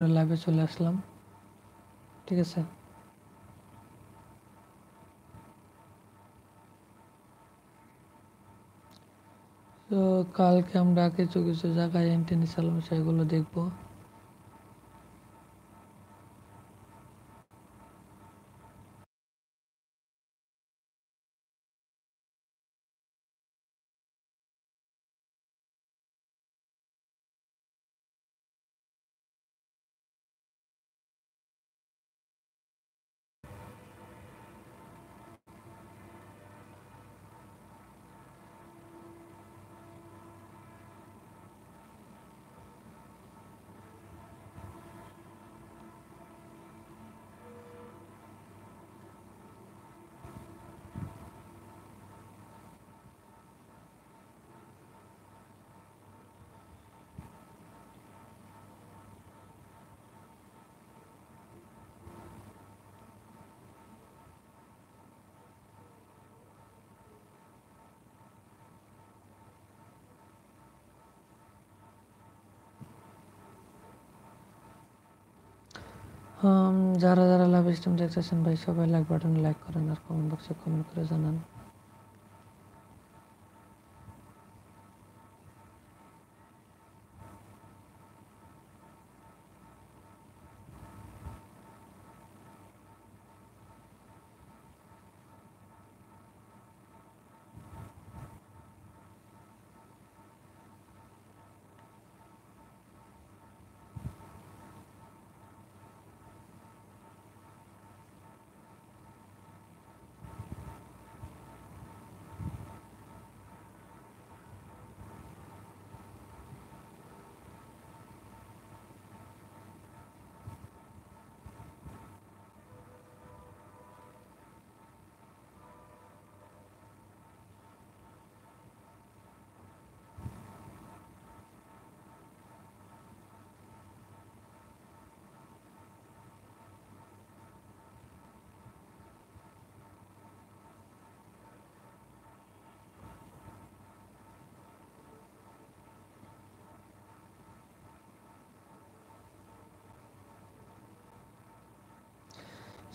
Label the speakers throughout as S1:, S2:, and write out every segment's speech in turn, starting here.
S1: লাইভে চলে আসলাম। ঠিক আছে, তো কালকে আমরা কিছু কিছু জায়গায় এন্ট্রি নিয়েছিলাম, সেগুলো দেখবো। যারা যারা লাইভ স্ট্রিম দেখতেছেন ভাই, সবাই লাইক বাটনে লাইক করেন আর কমেন্ট বক্সে কমেন্ট করে জানান।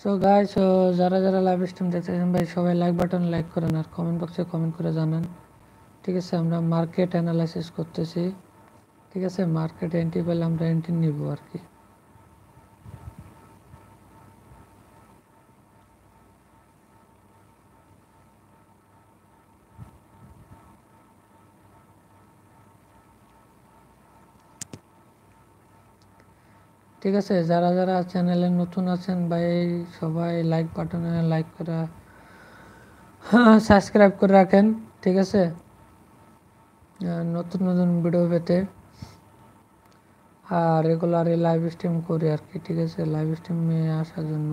S1: সো গাইস, যারা যারা লাইভ স্ট্রিম দেখতেছেন ভাই, সবাই লাইক বাটন লাইক করেন আর কমেন্ট বক্সে কমেন্ট করে জানান। ঠিক আছে, আমরা মার্কেট অ্যানালাইসিস করতেছি। ঠিক আছে, মার্কেট এন্ট্রি পেলে আমরা এন্ট্রি নিব আর কি। ঠিক আছে, যারা যারা চ্যানেলে নতুন আছেন ভাই, সবাই লাইক বাটনে লাইক করা সাবস্ক্রাইব করে রাখেন। ঠিক আছে, নতুন নতুন ভিডিও পেতে আর রেগুলারই লাইভ স্ট্রিম করি আর কি। ঠিক আছে, লাইভ স্ট্রিমে আসার জন্য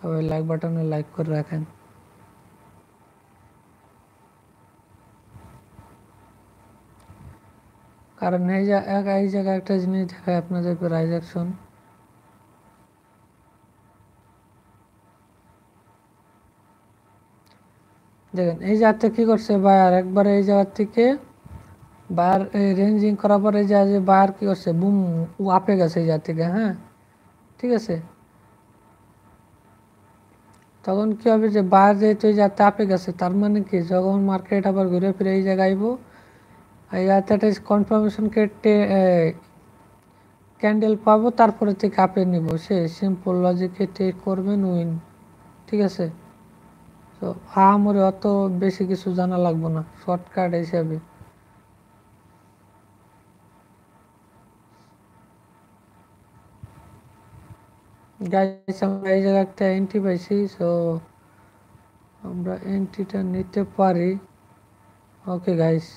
S1: সবাই লাইক বাটনে লাইক করে রাখেন। কারণ এই জায়গায় একটা জিনিস দেখায় আপনাদের প্রাইস অ্যাকশন। দেখেন এই জায়গাতে কি করছে বায়ার, একবার এই জায়গার থেকে বায়ার রেঞ্জিং করার পরে যে বায়ার কি করছে, বুম ও আপে গেছে এই জায়গা থেকে। হ্যাঁ, ঠিক আছে, তখন কি হবে যে বায়ার যেহেতু এই জায়গাতে আপে গেছে, তার মানে কি যখন মার্কেট আবার ঘুরে ফিরে এই জায়গায় আইব, এই জায়গাতে কনফার্মেশন ক্যান্ডেল পাবো, তারপরে থেকে আপে নিব। সে সিম্পল লজিকে টেক করবেন, উইন। ঠিক আছে, তো আমারে অত বেশি কিছু জানা লাগবে না শর্টকাট হিসাবে। গাইস, আমরা এই জায়গায় একটা এন্ট্রি পাইছি, সো আমরা এন্ট্রিটা নিতে পারি। ওকে গাইস,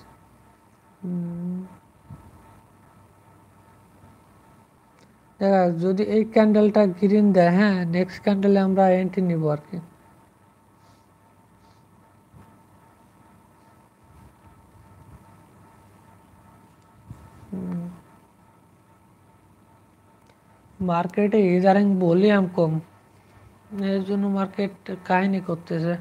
S1: দেখা যদি এই ক্যান্ডেলটা গ্রিন দেয়, হ্যাঁ, নেক্সট ক্যান্ডেলে আমরা এন্ট্রি নিব আর কি। মার্কেটে ইদারিং ভলিউম কম, এর জন্য মার্কেট কাহিনী করতেছে।